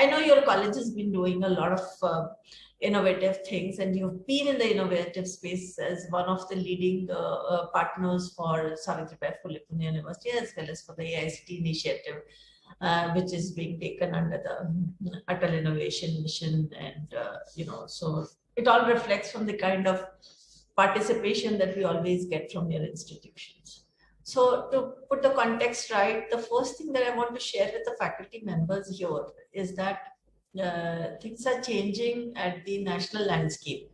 I know your college has been doing a lot of innovative things, and you've been in the innovative space as one of the leading partners for Savitribai Phule Pune University, as well as for the AICT initiative, which is being taken under the Atal Innovation Mission. And, so it all reflects from the kind of participation that we always get from your institutions. So to put the context right, the first thing that I want to share with the faculty members here is that things are changing at the national landscape.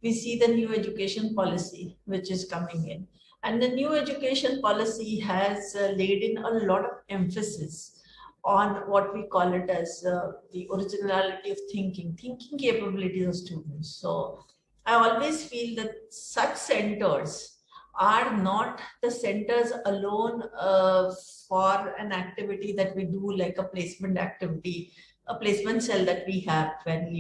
We see the new education policy, which is coming in. And the new education policy has laid in a lot of emphasis on what we call it as the originality of thinking capabilities of students. So I always feel that such centers are not the centers alone for an activity that we do, like a placement activity, a placement cell that we have, when,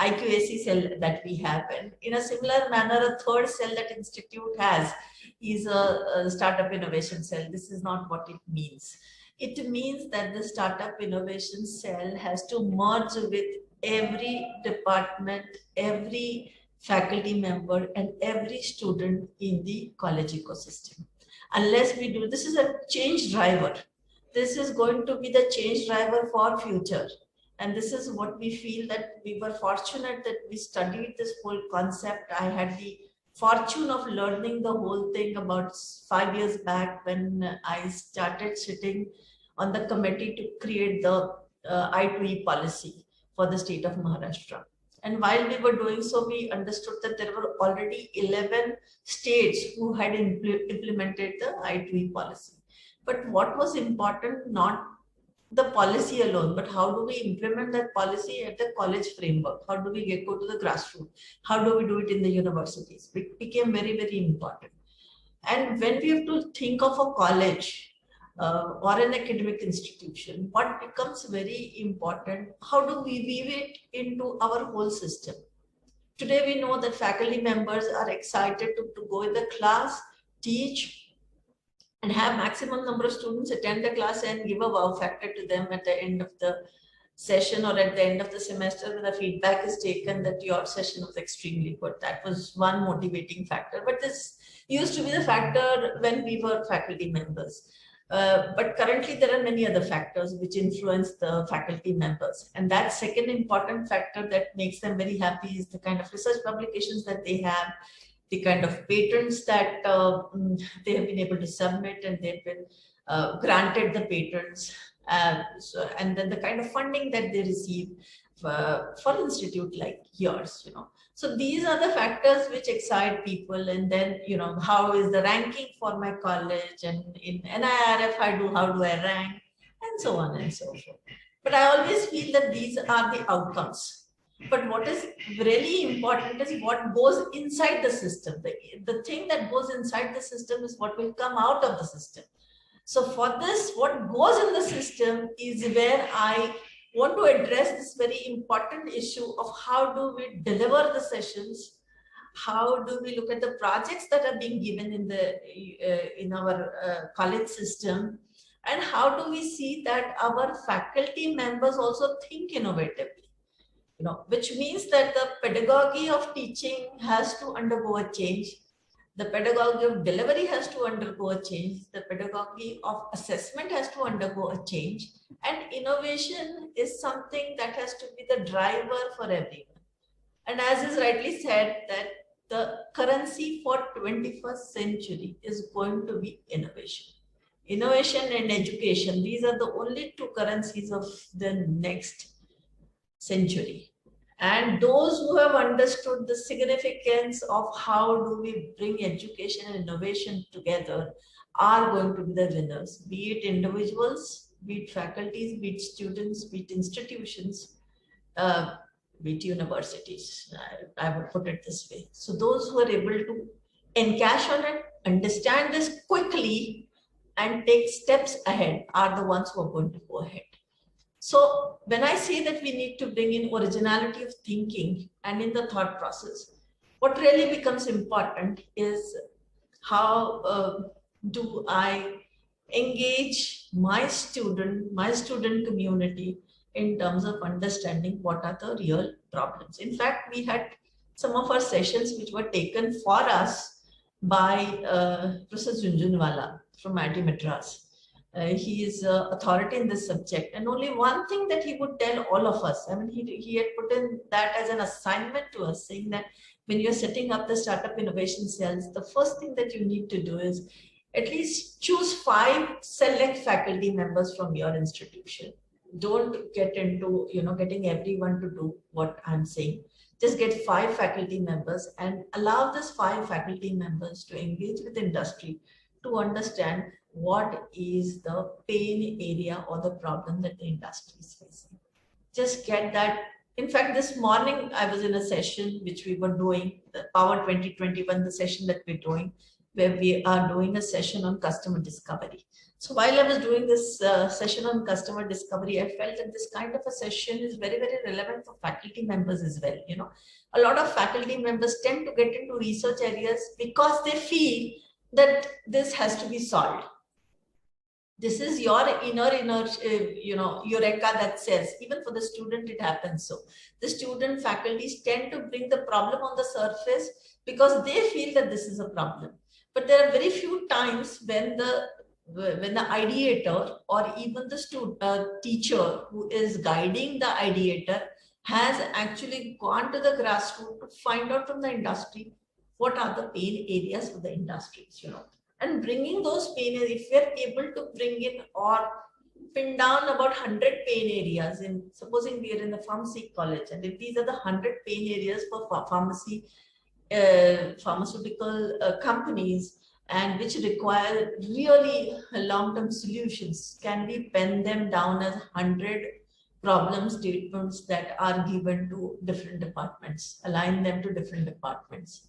IQAC cell that we have. And in a similar manner, a third cell that institute has is a startup innovation cell. This is not what it means. It means that the startup innovation cell has to merge with every department, every faculty member, and every student in the college ecosystem. Unless we do, this is a change driver. This is going to be the change driver for future. And this is what we feel, that we were fortunate that we studied this whole concept. I had the fortune of learning the whole thing about 5 years back, when I started sitting on the committee to create the I2E policy for the state of Maharashtra. And while we were doing so, we understood that there were already 11 states who had implemented the I2E policy. But what was important, not the policy alone, but how do we implement that policy at the college framework? How do we go to the grassroots? How do we do it in the universities? It became very, very important. And when we have to think of a college or an academic institution, what becomes very important, how do we weave it into our whole system? Today, we know that faculty members are excited to go in the class, teach, and have maximum number of students attend the class and give a wow factor to them at the end of the session or at the end of the semester, when the feedback is taken that your session was extremely good. That was one motivating factor. But this used to be the factor when we were faculty members. But currently there are many other factors which influence the faculty members. And that second important factor that makes them very happy is the kind of research publications that they have, the kind of patents that they have been able to submit, and they've been granted the patents. And then the kind of funding that they receive for institute like yours, So these are the factors which excite people. And then, how is the ranking for my college, and in NIRF, how do I rank, and so on and so forth. But I always feel that these are the outcomes. But what is really important is what goes inside the system. The thing that goes inside the system is what will come out of the system. So for this, what goes in the system is where I want to address this very important issue of how do we deliver the sessions, how do we look at the projects that are being given in our college system, and how do we see that our faculty members also think innovatively, which means that the pedagogy of teaching has to undergo a change. The pedagogy of delivery has to undergo a change. The pedagogy of assessment has to undergo a change. And innovation is something that has to be the driver for everyone. And as is rightly said, that the currency for 21st century is going to be innovation. Innovation and education, these are the only two currencies of the next century. And those who have understood the significance of how do we bring education and innovation together are going to be the winners, be it individuals, be it faculties, be it students, be it institutions, be it universities. I would put it this way. So those who are able to encash on it, understand this quickly, and take steps ahead are the ones who are going to go ahead. So when I say that we need to bring in originality of thinking and in the thought process, what really becomes important is how do I engage my student community in terms of understanding what are the real problems. In fact, we had some of our sessions which were taken for us by Professor Junjunwala from IIT Madras. He is authority in this subject, and only one thing that he would tell all of us, I mean, he had put in that as an assignment to us, saying that when you're setting up the startup innovation cells, the first thing that you need to do is at least choose 5 select faculty members from your institution. Don't get into, getting everyone to do what I'm saying. Just get 5 faculty members and allow these 5 faculty members to engage with industry to understand what is the pain area or the problem that the industry is facing. Just get that. In fact, this morning I was in a session which we were doing, the Power 2021, the session that we're doing, where we are doing a session on customer discovery. So while I was doing this session on customer discovery, I felt that this kind of a session is very, very relevant for faculty members as well. A lot of faculty members tend to get into research areas because they feel that this has to be solved. This is your inner, eureka that says, even for the student, it happens so. The student faculties tend to bring the problem on the surface because they feel that this is a problem. But there are very few times when the ideator or even the teacher who is guiding the ideator has actually gone to the grassroots to find out from the industry what are the pain areas for the industries, and bringing those pain areas, if we're able to bring in or pin down about 100 pain areas, supposing we are in the pharmacy college, and if these are the 100 pain areas for pharmaceutical companies, and which require really long-term solutions, can we pen them down as 100 problem statements that are given to different departments, align them to different departments?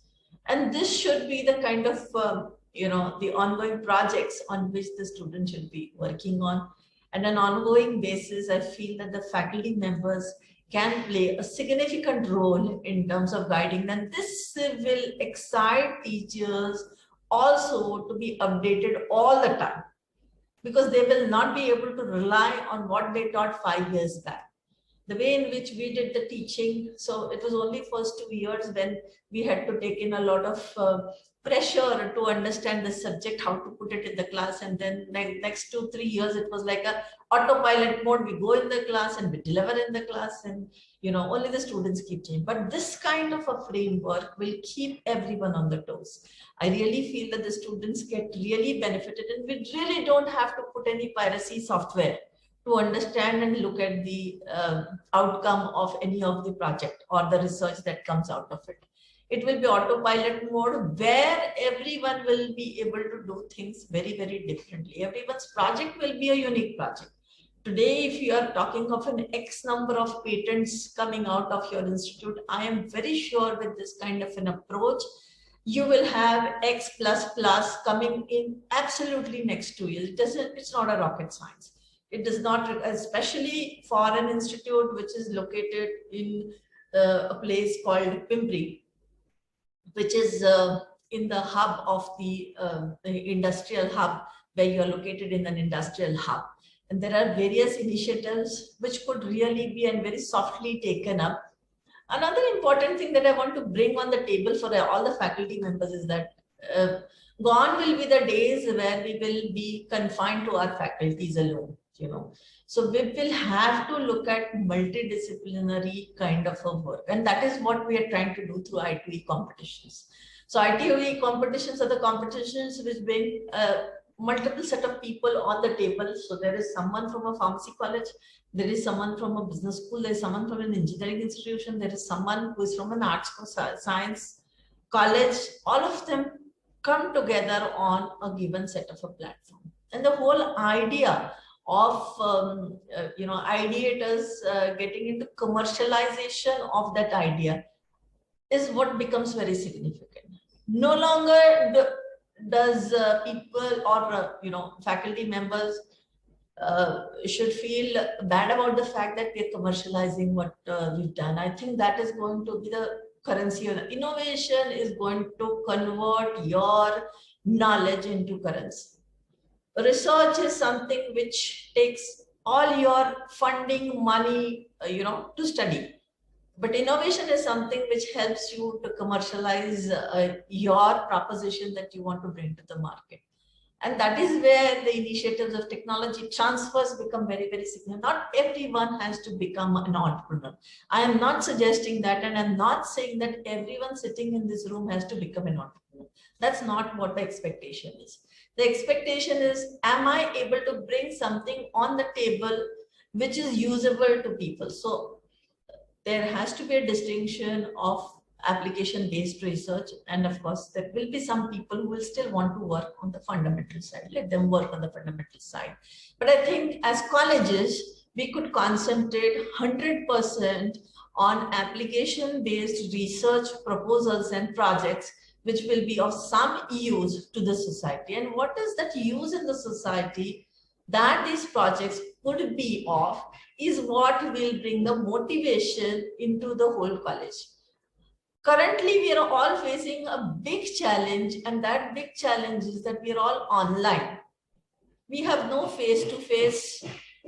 And this should be the kind of, the ongoing projects on which the student should be working on. And on an ongoing basis, I feel that the faculty members can play a significant role in terms of guiding them. This will excite teachers also to be updated all the time, because they will not be able to rely on what they taught 5 years back. The way in which we did the teaching, so it was only first 2 years when we had to take in a lot of pressure to understand the subject, how to put it in the class, and then next 2-3 years it was like a autopilot mode. We go in the class and we deliver in the class, and only the students keep changing. But this kind of a framework will keep everyone on the toes. I really feel that the students get really benefited, and we really don't have to put any piracy software to understand and look at the outcome of any of the project or the research that comes out of it. It will be autopilot mode where everyone will be able to do things very, very differently. Everyone's project will be a unique project. Today, if you are talking of an X number of patents coming out of your institute, I am very sure with this kind of an approach, you will have X plus plus coming in absolutely next 2 years. It's not a rocket science. It does not, especially for an institute which is located in a place called Pimpri, which is in the hub of the industrial hub, where you are located in an industrial hub. And there are various initiatives which could really be and very softly taken up. Another important thing that I want to bring on the table for all the faculty members is that gone will be the days where we will be confined to our faculties alone. So we will have to look at multidisciplinary kind of a work, and that is what we are trying to do through I2E competitions. So I2E competitions are the competitions which bring multiple set of people on the table. So there is someone from a pharmacy college, there is someone from a business school, there is someone from an engineering institution, there is someone who is from an arts or science college. All of them come together on a given set of a platform, and the whole idea of ideators getting into commercialization of that idea is what becomes very significant. No longer does people or faculty members should feel bad about the fact that we're commercializing what we've done. I think that is going to be the currency. Innovation is going to convert your knowledge into currency. Research is something which takes all your funding money, to study. But innovation is something which helps you to commercialize your proposition that you want to bring to the market. And that is where the initiatives of technology transfers become very, very significant. Not everyone has to become an entrepreneur. I am not suggesting that, and I'm not saying that everyone sitting in this room has to become an entrepreneur. That's not what the expectation is. The expectation is, am I able to bring something on the table which is usable to people? So there has to be a distinction of application-based research, and of course there will be some people who will still want to work on the fundamental side. Let them work on the fundamental side. But I think as colleges, we could concentrate 100% on application-based research proposals and projects which will be of some use to the society. And what is that use in the society that these projects could be of is what will bring the motivation into the whole college. Currently, we are all facing a big challenge, and that big challenge is that we are all online. We have no face-to-face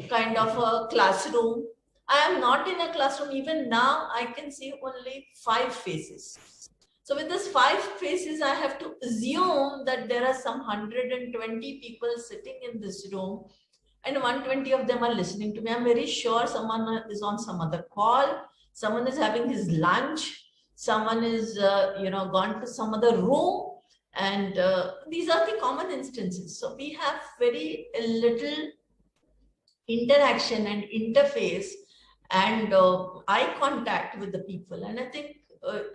kind of a classroom. I am not in a classroom. Even now, I can see only 5 faces. So with this 5 faces, I have to assume that there are some 120 people sitting in this room, and 120 of them are listening to me. I'm very sure someone is on some other call, someone is having his lunch, someone is gone to some other room, and these are the common instances. So we have very little interaction and interface and eye contact with the people. And I think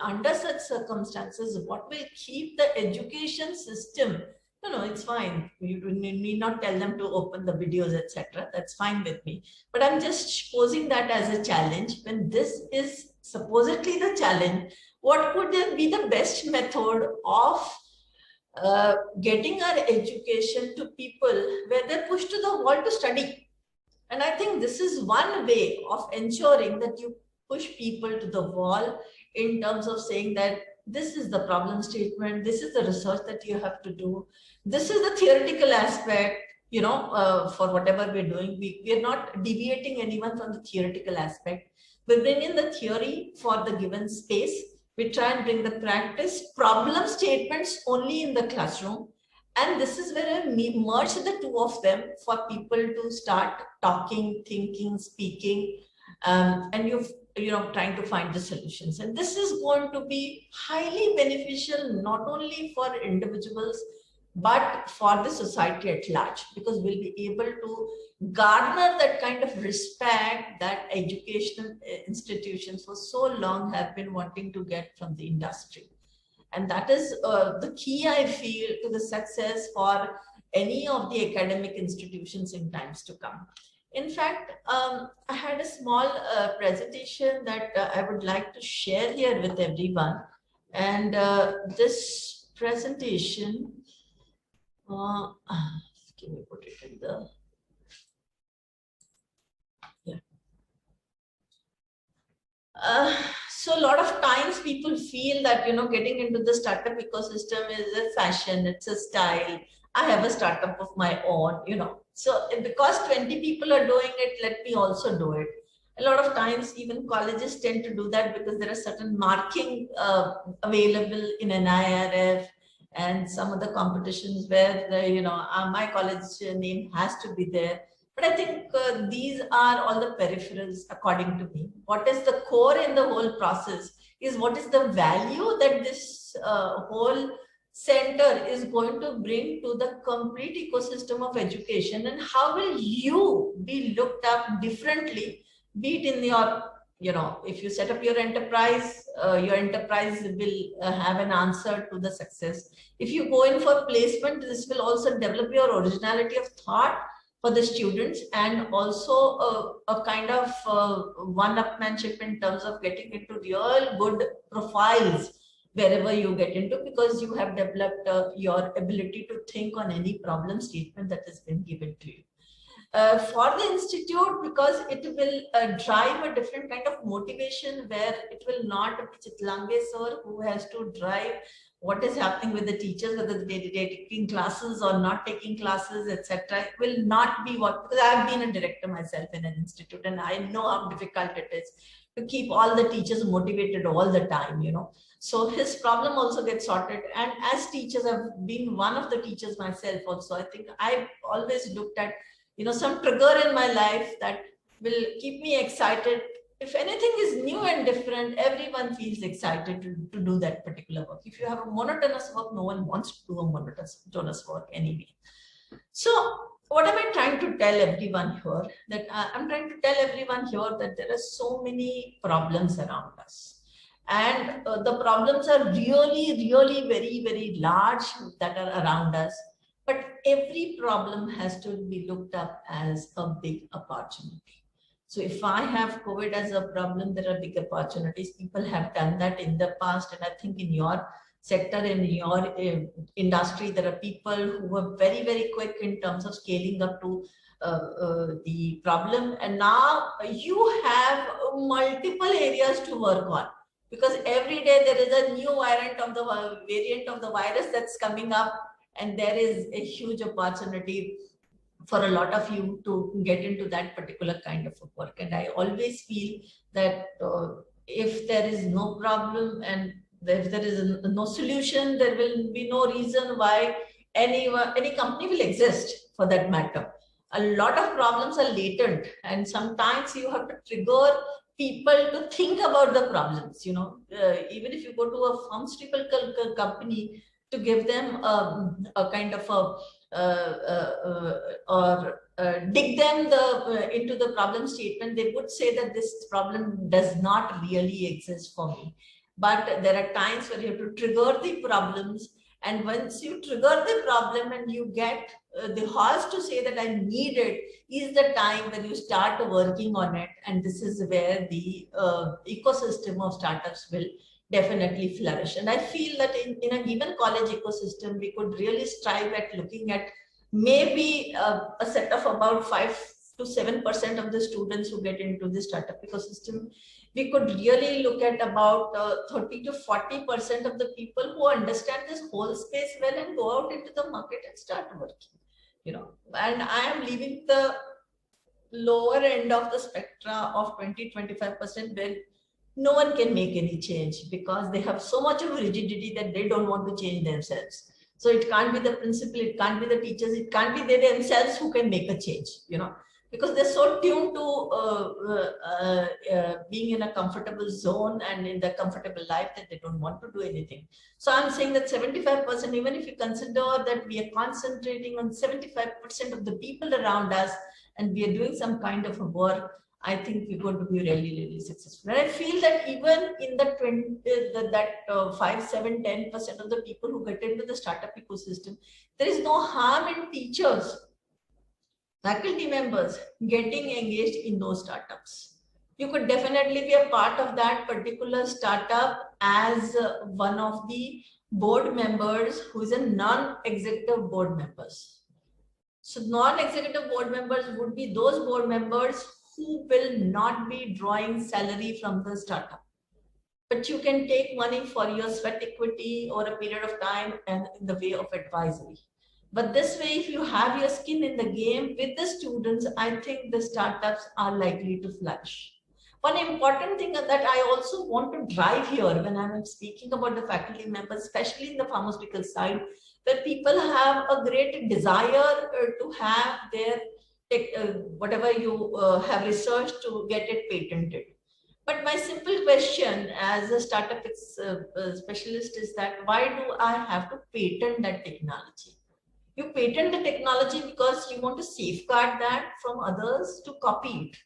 under such circumstances, what will keep the education system, it's fine. You need not tell them to open the videos, etc. That's fine with me. But I'm just posing that as a challenge. When this is supposedly the challenge, what could be the best method of getting our education to people where they're pushed to the wall to study? And I think this is one way of ensuring that you push people to the wall in terms of saying that this is the problem statement, this is the research that you have to do, this is the theoretical aspect, for whatever we're doing. We're not deviating anyone from the theoretical aspect. We bring in the theory for the given space. We try and bring the practice problem statements only in the classroom. And this is where I merge the two of them for people to start talking, thinking, speaking, and trying to find the solutions. And this is going to be highly beneficial, not only for individuals, but for the society at large, because we'll be able to garner that kind of respect that educational institutions for so long have been wanting to get from the industry. And that is the key, I feel, to the success for any of the academic institutions in times to come. In fact, I had a small presentation that I would like to share here with everyone. And this presentation, can we put it in the, so a lot of times people feel that, getting into the startup ecosystem is a fashion, it's a style. I have a startup of my own, So because 20 people are doing it, let me also do it. A lot of times even colleges tend to do that because there are certain marking available in an IRF and some of the competitions where, my college name has to be there. But I think these are all the peripherals, according to me. What is the core in the whole process is what is the value that this whole center is going to bring to the complete ecosystem of education, and how will you be looked up differently, be it in your, if you set up your enterprise will have an answer to the success. If you go in for placement, this will also develop your originality of thought for the students, and also a kind of one-upmanship in terms of getting into real good profiles wherever you get into, because you have developed your ability to think on any problem statement that has been given to you. For the institute, because it will drive a different kind of motivation, where it will not be Chitlange sir who has to drive what is happening with the teachers, whether they're taking classes or not taking classes, etc., will not be what, because I've been a director myself in an institute and I know how difficult it is to keep all the teachers motivated all the time, you know. So his problem also gets sorted. And as teachers, I've been one of the teachers myself also. I think I've always looked at, you know, some trigger in my life that will keep me excited. If anything is new and different, everyone feels excited to do that particular work. If you have a monotonous work, no one wants to do a monotonous work anyway. So what am I trying to tell everyone here? That I'm trying to tell everyone here that there are so many problems around us. And the problems are really, really very, very large that are around us. But every problem has to be looked up as a big opportunity. So if I have COVID as a problem, there are big opportunities. People have done that in the past. And I think in your sector, in your industry, there are people who were very, very quick in terms of scaling up to the problem. And now you have multiple areas to work on, because every day there is a new variant of the virus that's coming up, and there is a huge opportunity for a lot of you to get into that particular kind of work. And I always feel that if there is no problem and if there is no solution, there will be no reason why any company will exist, for that matter. A lot of problems are latent, and sometimes you have to trigger people to think about the problems. You know, even if you go to a pharmaceutical company, to give them a kind of a dig them into the problem statement, they would say that this problem does not really exist for me. But there are times where you have to trigger the problems, and once you trigger the problem and you get the horse to say that I need it, is the time when you start working on it. And this is where the ecosystem of startups will definitely flourish. And I feel that in a given college ecosystem, we could really strive at looking at maybe a set of about 5 to 7% of the students who get into the startup ecosystem. We could really look at about 30 to 40% of the people who understand this whole space well and go out into the market and start working, you know. And I am leaving the lower end of the spectra of 20-25%, where no one can make any change because they have so much of rigidity that they don't want to change themselves. So it can't be the principal, it can't be the teachers, it can't be they themselves who can make a change, you know, because they're so tuned to being in a comfortable zone and in the comfortable life that they don't want to do anything. So I'm saying that 75%, even if you consider that we are concentrating on 75% of the people around us and we are doing some kind of a work, I think we're going to be really, really successful. And I feel that even in the 5, 7, 10% of the people who get into the startup ecosystem, there is no harm in teachers, faculty members getting engaged in those startups. You could definitely be a part of that particular startup as one of the board members who is a non-executive board members. So non-executive board members would be those board members who will not be drawing salary from the startup, but you can take money for your sweat equity over a period of time and in the way of advisory. But this way, if you have your skin in the game with the students, I think the startups are likely to flourish. One important thing that I also want to drive here when I'm speaking about the faculty members, especially in the pharmaceutical side, where people have a great desire to have their whatever you have researched to get it patented. But my simple question as a startup specialist is that why do I have to patent that technology? You patent the technology because you want to safeguard that from others to copy it,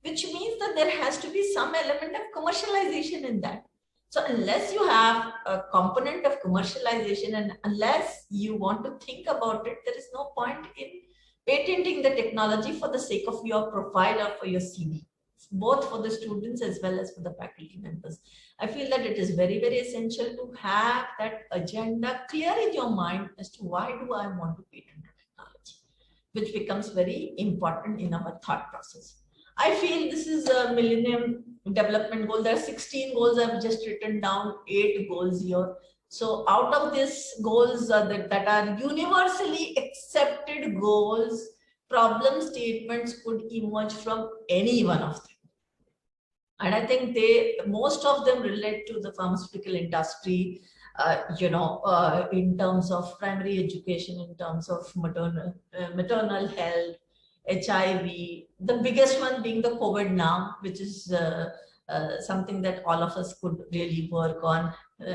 which means that there has to be some element of commercialization in that. So unless you have a component of commercialization and unless you want to think about it, there is no point in patenting the technology for the sake of your profile or for your CV, both for the students as well as for the faculty members. I feel that it is very, very essential to have that agenda clear in your mind as to why do I want to patent the technology, which becomes very important in our thought process. I feel this is a Millennium development goal. There are 16 goals. I've just written down 8 goals here. So out of these goals that are universally accepted goals, problem statements could emerge from any one of them. And I think most of them relate to the pharmaceutical industry, in terms of primary education, in terms of maternal health, HIV, the biggest one being the COVID now, which is something that all of us could really work on,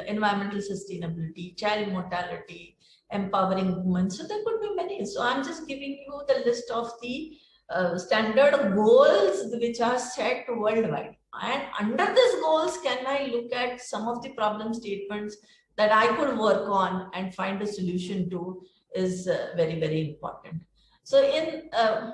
environmental sustainability, child mortality, empowering women. So there could be many. So I'm just giving you the list of the standard goals which are set worldwide. And under these goals, can I look at some of the problem statements that I could work on and find a solution to is very, very important. So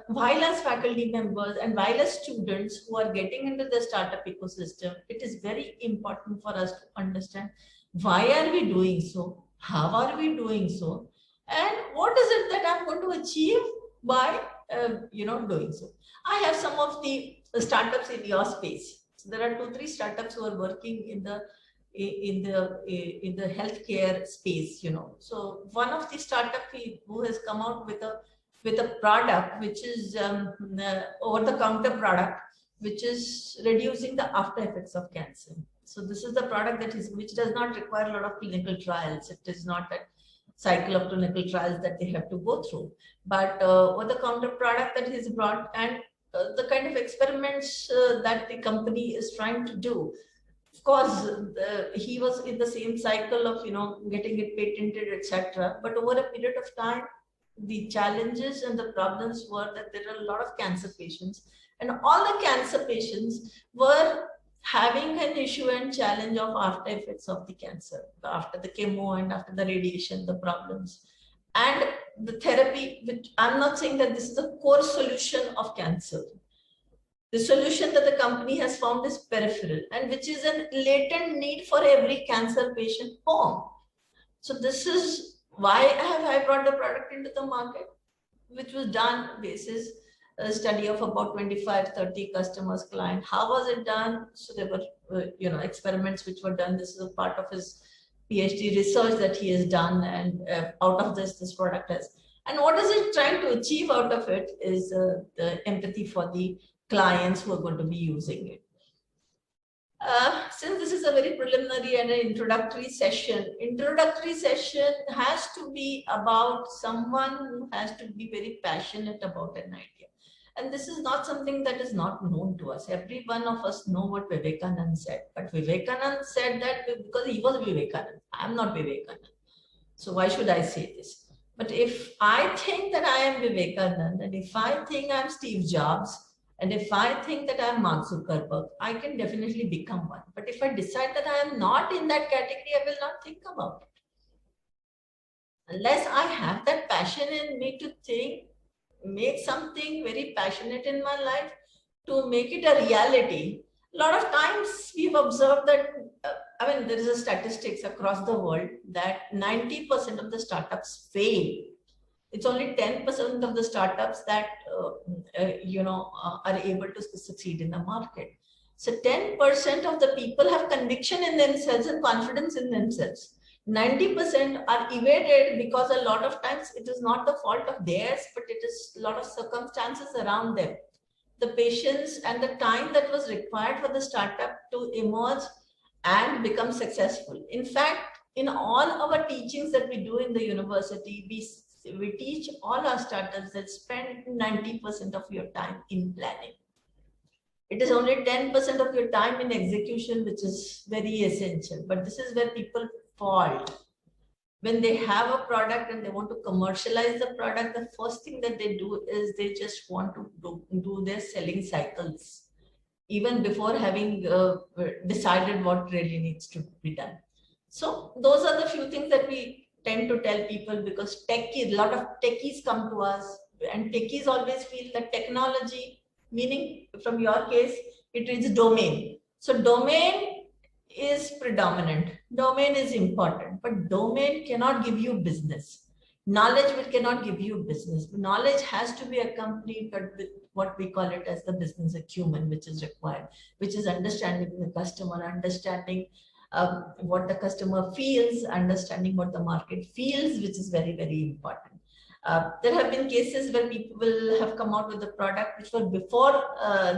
while as faculty members and while as students who are getting into the startup ecosystem, it is very important for us to understand why are we doing so, how are we doing so, and what is it that I'm going to achieve by doing so. I have some of the startups in your space. So there are 2-3 startups who are working in the healthcare space. So one of the startup who has come out with a product which is over-the-counter product, which is reducing the after effects of cancer. So this is the product which does not require a lot of clinical trials. It is not a cycle of clinical trials that they have to go through, but over-the-counter product that he's brought, and the kind of experiments that the company is trying to do. Of course, he was in the same cycle of getting it patented, etc. But over a period of time, the challenges and the problems were that there are a lot of cancer patients, and all the cancer patients were having an issue and challenge of after effects of the cancer, after the chemo and after the radiation, the problems. And the therapy, which I'm not saying that this is a core solution of cancer. The solution that the company has found is peripheral, and which is a latent need for every cancer patient home. So this is why I brought the product into the market, which was done basis a study of about 25-30 customers, client. How was it done? So there were experiments which were done. This is a part of his PhD research that he has done, and out of this product has. And what is it trying to achieve out of it is the empathy for the clients who are going to be using it. Since this is a very preliminary and an introductory session has to be about someone who has to be very passionate about an idea. And this is not something that is not known to us. Every one of us know what Vivekananda said. But Vivekananda said that because he was Vivekananda. I am not Vivekananda. So why should I say this? But if I think that I am Vivekananda, and if I think I'm Steve Jobs, and if I think that I'm Mark Zuckerberg, I can definitely become one. But if I decide that I am not in that category, I will not think about it. Unless I have that passion in me to make something very passionate in my life, to make it a reality. A lot of times we've observed that, there is a statistics across the world that 90% of the startups fail. It's only 10% of the startups that are able to succeed in the market. So 10% of the people have conviction in themselves and confidence in themselves. 90% are evaded because a lot of times it is not the fault of theirs, but it is a lot of circumstances around them. The patience and the time that was required for the startup to emerge and become successful. In fact, in all our teachings that we do in the university, we teach all our startups that spend 90% of your time in planning. It is only 10% of your time in execution, which is very essential. But this is where people fall. When they have a product and they want to commercialize the product, the first thing that they do is they just want to do their selling cycles, even before having decided what really needs to be done. So those are the few things that we tend to tell people, because a lot of techies come to us, and techies always feel that technology, meaning from your case, it is domain. So domain is predominant, domain is important, but domain cannot give you business. Knowledge cannot give you business. Knowledge has to be accompanied with what we call it as the business acumen, which is required, which is understanding the customer, understanding what the customer feels, understanding what the market feels, which is very, very important. There have been cases where people will have come out with a product which was before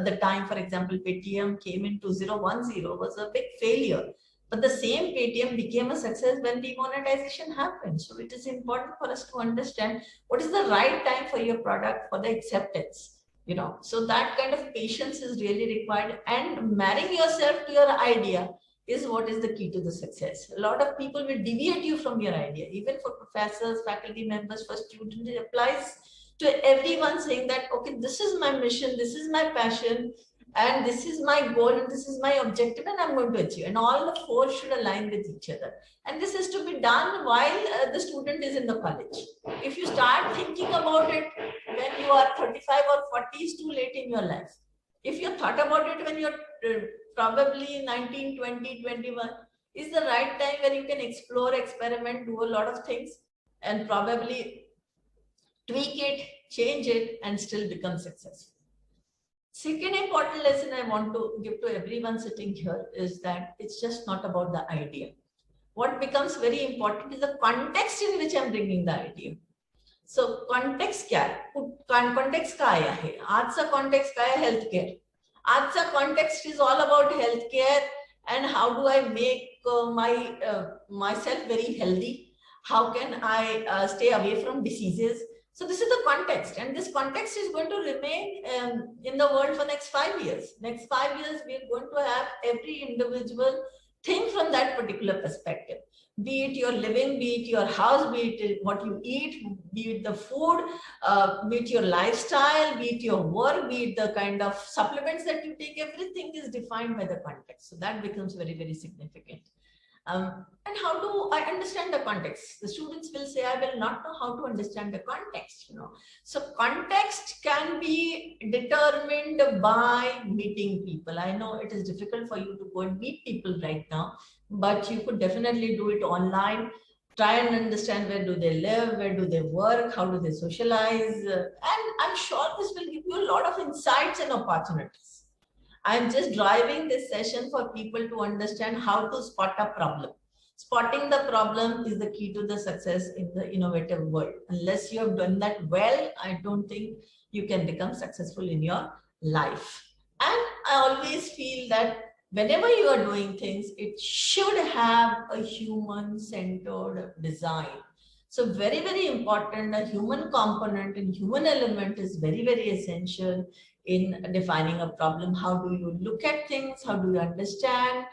the time, for example, Paytm came in 2010, was a big failure. But the same Paytm became a success when demonetization happened. So it is important for us to understand what is the right time for your product for the acceptance. So that kind of patience is really required, and marrying yourself to your idea is what is the key to the success. A lot of people will deviate you from your idea, even for professors, faculty members, for students. It applies to everyone, saying that, okay, this is my mission, this is my passion, and this is my goal, and this is my objective, and I'm going to achieve. And all the four should align with each other. And this is to be done while the student is in the college. If you start thinking about it when you are 35 or 40, it's too late in your life. If you thought about it when you're probably 19, 20, 21, is the right time where you can explore, experiment, do a lot of things, and probably tweak it, change it, and still become successful. Second important lesson I want to give to everyone sitting here is that it's just not about the idea. What becomes very important is the context in which I'm bringing the idea. So context क्या है? Context क्या है? आज सा context क्या है? Healthcare. आज सा context is all about healthcare and how do I make myself very healthy? How can I stay away from diseases? So this is the context, and this context is going to remain in the world for next 5 years. Next 5 years, we are going to have every individual think from that particular perspective. Be it your living, be it your house, be it what you eat, be it the food, be it your lifestyle, be it your work, be it the kind of supplements that you take, everything is defined by the context. So that becomes very, very significant. And how do I understand the context? The students will say, I will not know how to understand the context, So context can be determined by meeting people. I know it is difficult for you to go and meet people right now, but you could definitely do it online. Try and understand where do they live, where do they work, how do they socialize. And I'm sure this will give you a lot of insights and opportunities. I'm just driving this session for people to understand how to spot a problem. Spotting the problem is the key to the success in the innovative world. Unless you have done that well, I don't think you can become successful in your life. And I always feel that whenever you are doing things, it should have a human-centered design. So very, very important, a human component and human element is very, very essential in defining a problem. How do you look at things? How do you understand?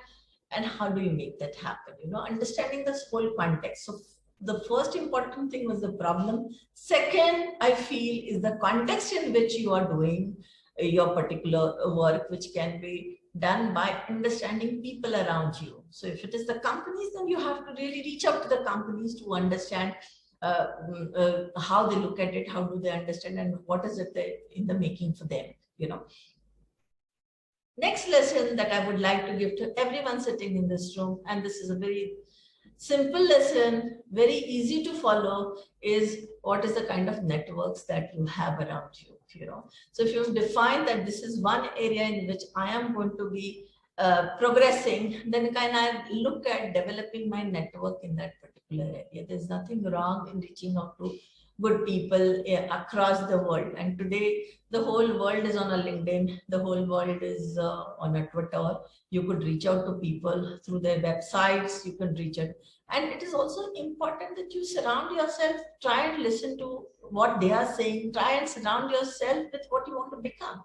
And how do you make that happen? Understanding this whole context. So the first important thing was the problem. Second, I feel, is the context in which you are doing your particular work, which can be done by understanding people around you. So if it is the companies, then you have to really reach out to the companies to understand how they look at it, how do they understand, and what is it in the making for them. Next lesson that I would like to give to everyone sitting in this room, and this is a very simple lesson, very easy to follow, is what is the kind of networks that you have around you. So if you've defined that this is one area in which I am going to be progressing, then can I look at developing my network in that particular area? There's nothing wrong in reaching out to good people across the world. And today, the whole world is on a LinkedIn. The whole world is on a Twitter. You could reach out to people through their websites. You can reach out. And it is also important that you surround yourself, try and listen to what they are saying, try and surround yourself with what you want to become.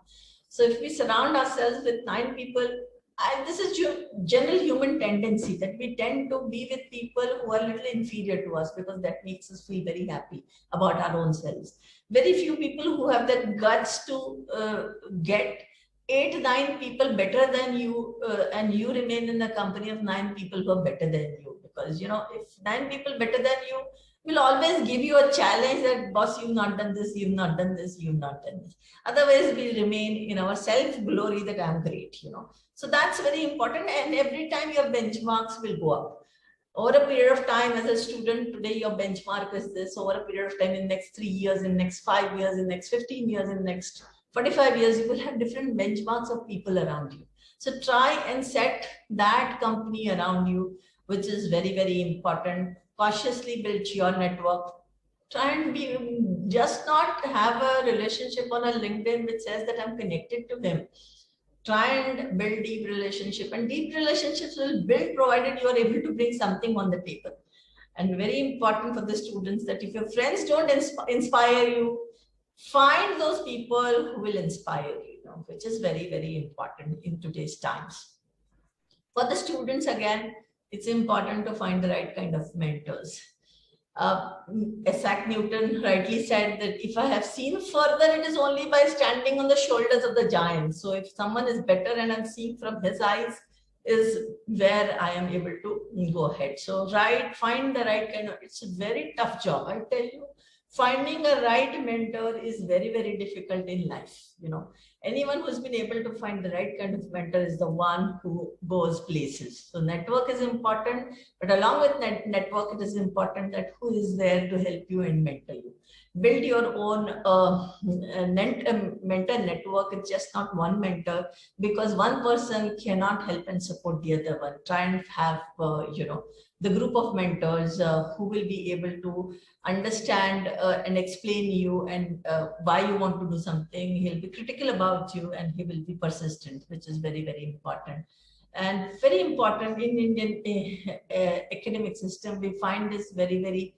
So if we surround ourselves with 9 people, this is general human tendency that we tend to be with people who are a little inferior to us, because that makes us feel very happy about our own selves. Very few people who have that guts to get 8, 9 people better than you, and you remain in the company of 9 people who are better than you. Because, if 9 people better than you will always give you a challenge that, boss, you've not done this, you've not done this, you've not done this. Otherwise, we remain in our self-glory that I'm great, So that's very important. And every time your benchmarks will go up. Over a period of time, as a student, today your benchmark is this. Over a period of time, in the next 3 years, in the next 5 years, in the next 15 years, in the next 45 years, you will have different benchmarks of people around you. So try and set that company around you, which is very, very important. Cautiously build your network. Try and be, just not have a relationship on a LinkedIn which says that I'm connected to him. Try and build deep relationship, and deep relationships will build provided you are able to bring something on the table. And very important for the students that if your friends don't inspire you, find those people who will inspire you, which is very, very important in today's times. For the students, again, it's important to find the right kind of mentors. Isaac Newton rightly said that if I have seen further, it is only by standing on the shoulders of the giants. So if someone is better and I'm seeing from his eyes, is where I am able to go ahead. So find the right kind of, it's a very tough job, I tell you. Finding a right mentor is very, very difficult in life. Anyone who's been able to find the right kind of mentor is the one who goes places. So network is important, but along with network, it is important that who is there to help you and mentor you. Build your own mentor network. It's just not one mentor, because one person cannot help and support the other one. Try and have, the group of mentors who will be able to understand and explain you and why you want to do something. He'll be critical about you and he will be persistent, which is very, very important. And very important in Indian academic system, we find this very, very,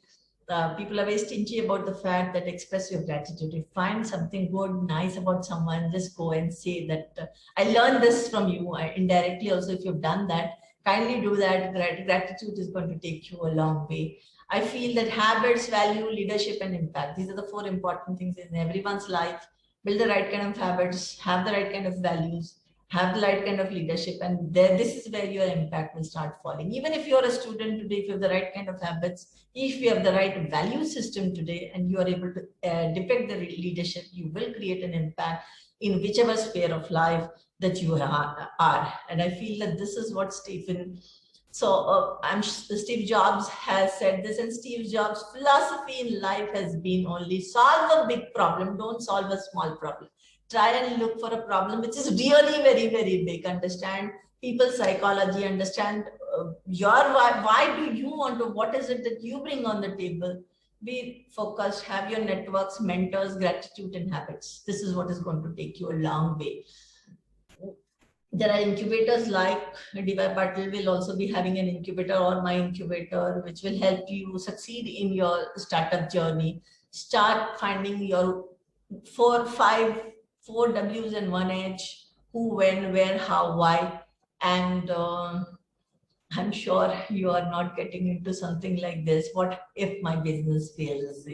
people are very stingy about the fact that express your gratitude. If you find something good, nice about someone, just go and say that, I learned this from you. Indirectly also, if you've done that, kindly do that. Gratitude is going to take you a long way. I feel that habits, value, leadership, and impact. These are the 4 important things in everyone's life. Build the right kind of habits, have the right kind of values, have the right kind of leadership, and this is where your impact will start falling. Even if you're a student today, if you have the right kind of habits, if you have the right value system today, and you are able to depict the leadership, you will create an impact in whichever sphere of life that you are. And I feel that this is what Steve Jobs has said this, and Steve Jobs' philosophy in life has been only solve a big problem, don't solve a small problem. Try and look for a problem which is really very, very big. Understand people's psychology, understand why do you want to, what is it that you bring on the table. Be focused, have your networks, mentors, gratitude, and habits. This is what is going to take you a long way. There are incubators like DY Patil will also be having an incubator, or my incubator, which will help you succeed in your startup journey. Start finding your 4 W's and 1 H, who, when, where, how, why. And I'm sure you are not getting into something like this. What if my business fails?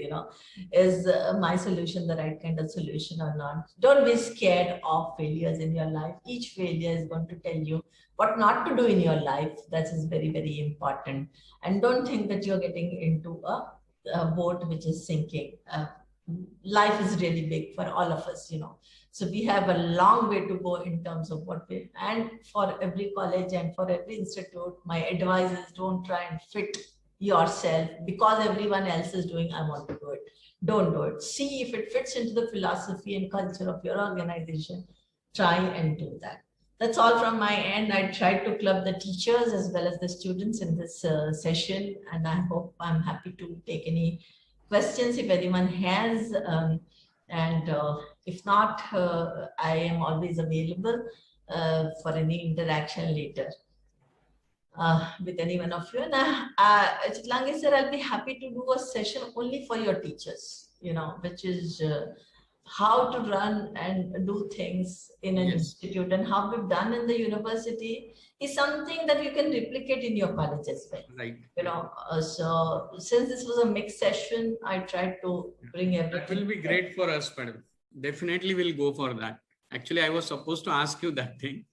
Is my solution the right kind of solution or not? Don't be scared of failures in your life. Each failure is going to tell you what not to do in your life. That is very, very important. And don't think that you're getting into a boat which is sinking. Life is really big for all of us, So we have a long way to go in terms of and for every college and for every institute, my advice is don't try and fit yourself because everyone else is doing, I want to do it. Don't do it. See if it fits into the philosophy and culture of your organization. Try and do that. That's all from my end. I tried to club the teachers as well as the students in this session, and I hope I'm happy to take any questions if anyone has. And if not, I am always available for any interaction later with any one of you. And Chitlangi sir, I'll be happy to do a session only for your teachers, which is how to run and do things in an institute, and how we've done in the university is something that you can replicate in your college as well. Right. So since this was a mixed session, I tried to bring everything. That will be great for us, madam. Definitely we'll go for that. Actually, I was supposed to ask you that thing,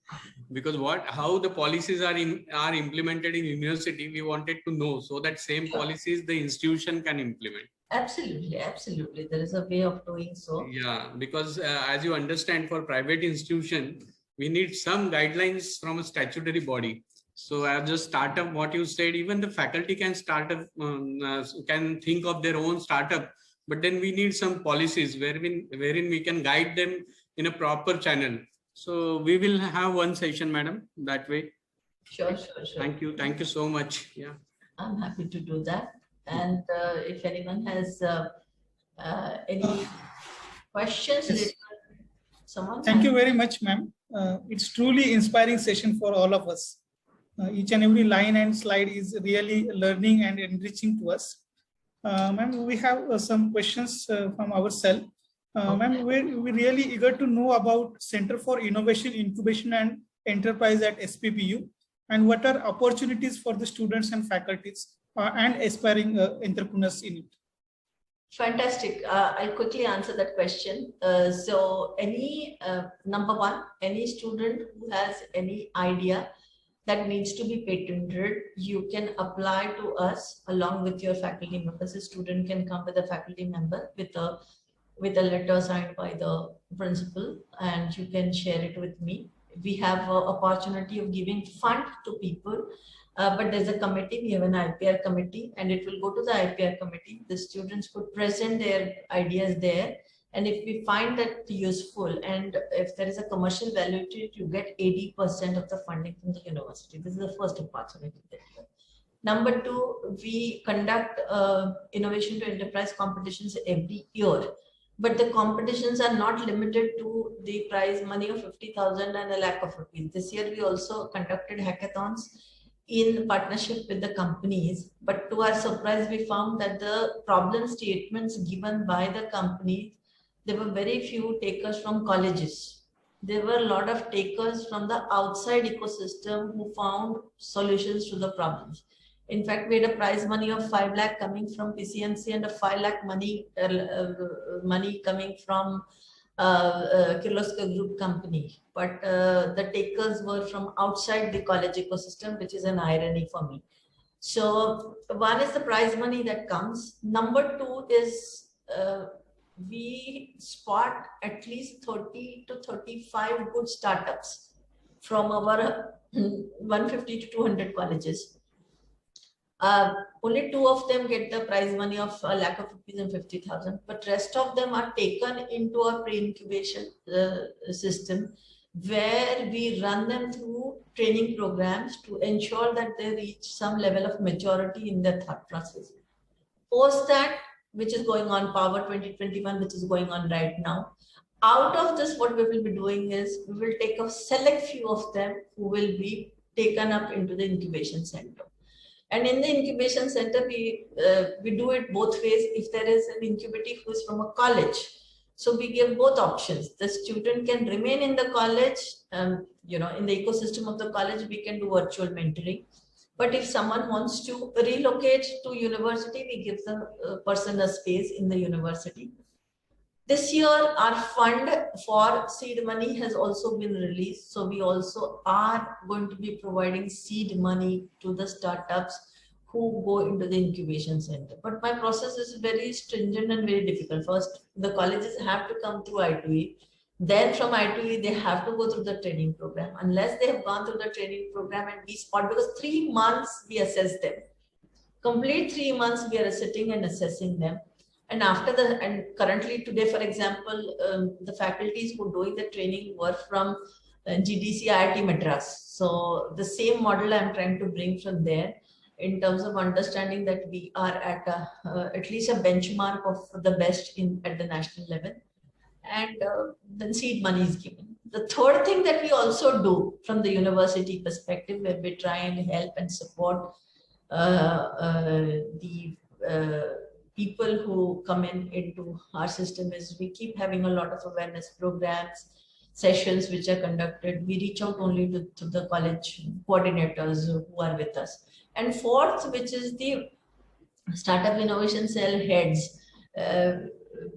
because how the policies are implemented in university, we wanted to know, so that same policies the institution can implement. Absolutely, absolutely. There is a way of doing so. Yeah, because as you understand, for private institution, we need some guidelines from a statutory body. So as a startup, what you said, even the faculty can can think of their own startup, but then we need some policies wherein we can guide them in a proper channel. So we will have one session, madam, that way. Sure, sure, sure. Thank you. Thank you so much. Yeah. I'm happy to do that. And if anyone has any questions, Yes. someone? Thank you very much, ma'am. It's truly inspiring session for all of us. Each and every line and slide is really learning and enriching to us. Ma'am, we have some questions from ourselves. Ma'am, we're really eager to know about Center for Innovation, Incubation and Enterprise at SPPU, and what are opportunities for the students and faculties and aspiring entrepreneurs in it. Fantastic. I'll quickly answer that question. So any, number one, any student who has any idea that needs to be patented, you can apply to us along with your faculty members. A student can come with a faculty member with a letter signed by the principal, and you can share it with me. We have an opportunity of giving fund to people, but there's a committee. We have an IPR committee, and it will go to the IPR committee. The students could present their ideas there, and if we find that useful, and if there is a commercial value to it, you get 80% of the funding from the university. This is the first opportunity. Number two, we conduct innovation to enterprise competitions every year. But the competitions are not limited to the prize money of 50,000 and ₹1,00,000. This year, we also conducted hackathons in partnership with the companies. But to our surprise, we found that the problem statements given by the companies, there were very few takers from colleges. There were a lot of takers from the outside ecosystem who found solutions to the problems. In fact, we had a prize money of 5 lakh coming from PCMC and a 5 lakh money coming from Kirloskar Group company. But the takers were from outside the college ecosystem, which is an irony for me. So one is the prize money that comes. Number two is we spot at least 30 to 35 good startups from our 150 to 200 colleges. Only 2 of them get the prize money of ₹1,00,000 and 50,000, but rest of them are taken into a pre-incubation system where we run them through training programs to ensure that they reach some level of maturity in their thought process. Post that, which is going on, Power 2021, which is going on right now. Out of this, what we will be doing is we will take a select few of them who will be taken up into the incubation center. And in the incubation center, we do it both ways. If there is an incubatee who is from a college, so we give both options. The student can remain in the college, in the ecosystem of the college, we can do virtual mentoring. But if someone wants to relocate to university, we give the person a space in the university. This year, our fund for seed money has also been released. So we also are going to be providing seed money to the startups who go into the incubation center. But my process is very stringent and very difficult. First, the colleges have to come through I2E. Then from I2E, they have to go through the training program. Unless they have gone through the training program and we spot, because 3 months we assess them. Complete 3 months we are sitting and assessing them. And currently today, for example, the faculties who are doing the training were from GDC IIT Madras. So the same model I'm trying to bring from there in terms of understanding that we are at least a benchmark of the best at the national level. And then seed money is given. The third thing that we also do from the university perspective, where we try and help and support the people who come into our system, is we keep having a lot of awareness programs, sessions which are conducted. We reach out only to the college coordinators who are with us. And fourth, which is the Startup Innovation Cell heads.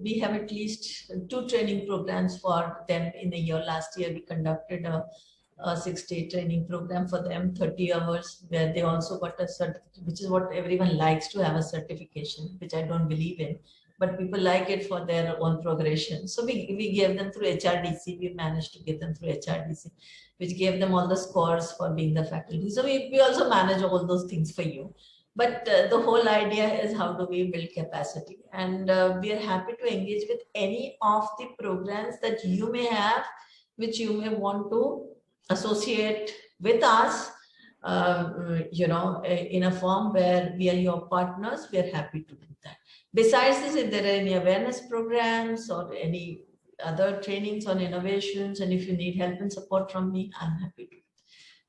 We have at least 2 training programs for them in a year. Last year, we conducted a 6-day training program for them, 30 hours, where they also got a certificate, which is what everyone likes, to have a certification, which I don't believe in, but people like it for their own progression. So we gave them through HRDC. We managed to get them through HRDC, which gave them all the scores for being the faculty. So we also manage all those things for you. But the whole idea is, how do we build capacity? And we are happy to engage with any of the programs that you may have which you may want to associate with us, in a form where we are your partners, we are happy to do that. Besides this, if there are any awareness programs or any other trainings on innovations, and if you need help and support from me, I'm happy to.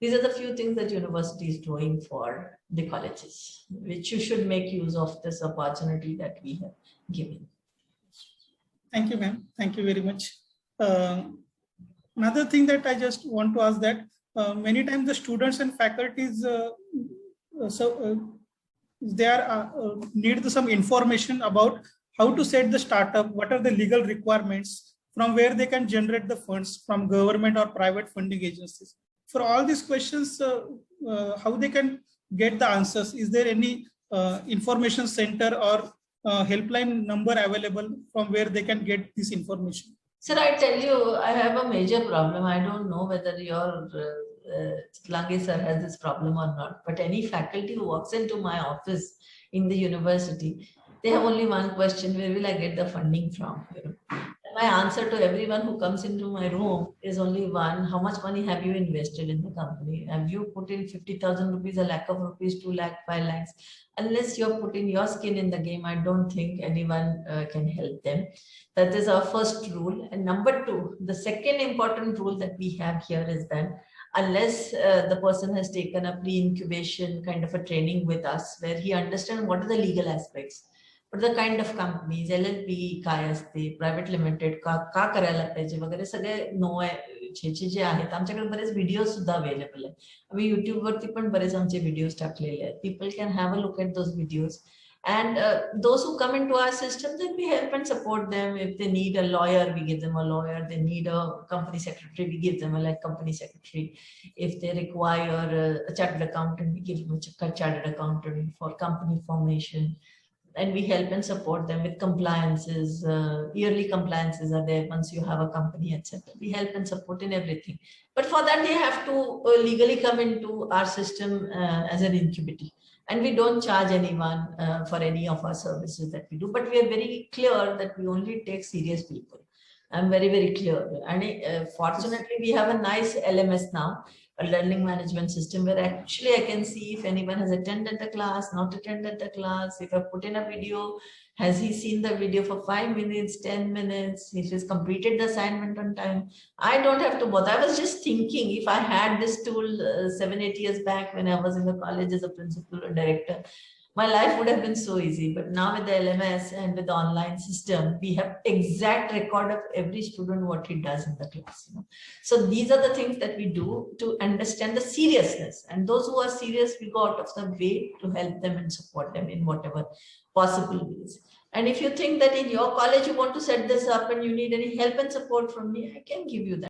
These are the few things that university is doing for the colleges, which you should make use of this opportunity that we have given. Thank you, ma'am. Thank you very much. Another thing that I just want to ask that many times the students and faculties need some information about how to set the startup, what are the legal requirements, from where they can generate the funds from government or private funding agencies. For all these questions, how they can get the answers? Is there any information center or helpline number available from where they can get this information? Sir, I tell you, I have a major problem. I don't know whether your Lange sir has this problem or not, but any faculty who walks into my office in the university, they have only one question: where will I get the funding from? My answer to everyone who comes into my room is only one: how much money have you invested in the company? Have you put in 50,000 rupees, a lakh of rupees, 2 lakh, 5 lakhs? Unless you're putting your skin in the game, I don't think anyone can help them. That is our first rule. And number two, the second important rule that we have here is that unless the person has taken a pre-incubation kind of a training with us, where he understands what are the legal aspects, what are the kind of companies, LLP काय असते, private limited का करायला पाहिजे वगैरे सगळे no जे आहेत. आमच्याकडे बरेच व्हिडिओ सुद्धा अवेलेबल आहे. आम्ही युट्यूब वरती पण बरेच आमचे व्हिडिओज टाकलेले आहेत. People can have a look at those videos. And those who come into our system, then we help and support them. If they need a lawyer, we give them a lawyer. They need a company secretary, we give them a company secretary. If they require a chartered accountant, we give them a chartered accountant for company formation. And we help and support them with compliances. Yearly compliances are there once you have a company, etc. We help and support in everything. But for that, they have to legally come into our system as an incubator. And we don't charge anyone for any of our services that we do. But we are very clear that we only take serious people. I'm very, very clear. And fortunately, we have a nice LMS now, a learning management system, where actually I can see if anyone has attended the class, not attended the class, if I put in a video, has he seen the video for 5 minutes, 10 minutes, if he's completed the assignment on time. I don't have to bother. I was just thinking, if I had this tool 7-8 years back when I was in the college as a principal or director, my life would have been so easy. But now with the LMS and with the online system, we have exact record of every student, what he does in the class. So these are the things that we do to understand the seriousness. And those who are serious, we go out of the way to help them and support them in whatever possible ways. And if you think that in your college you want to set this up and you need any help and support from me, I can give you that.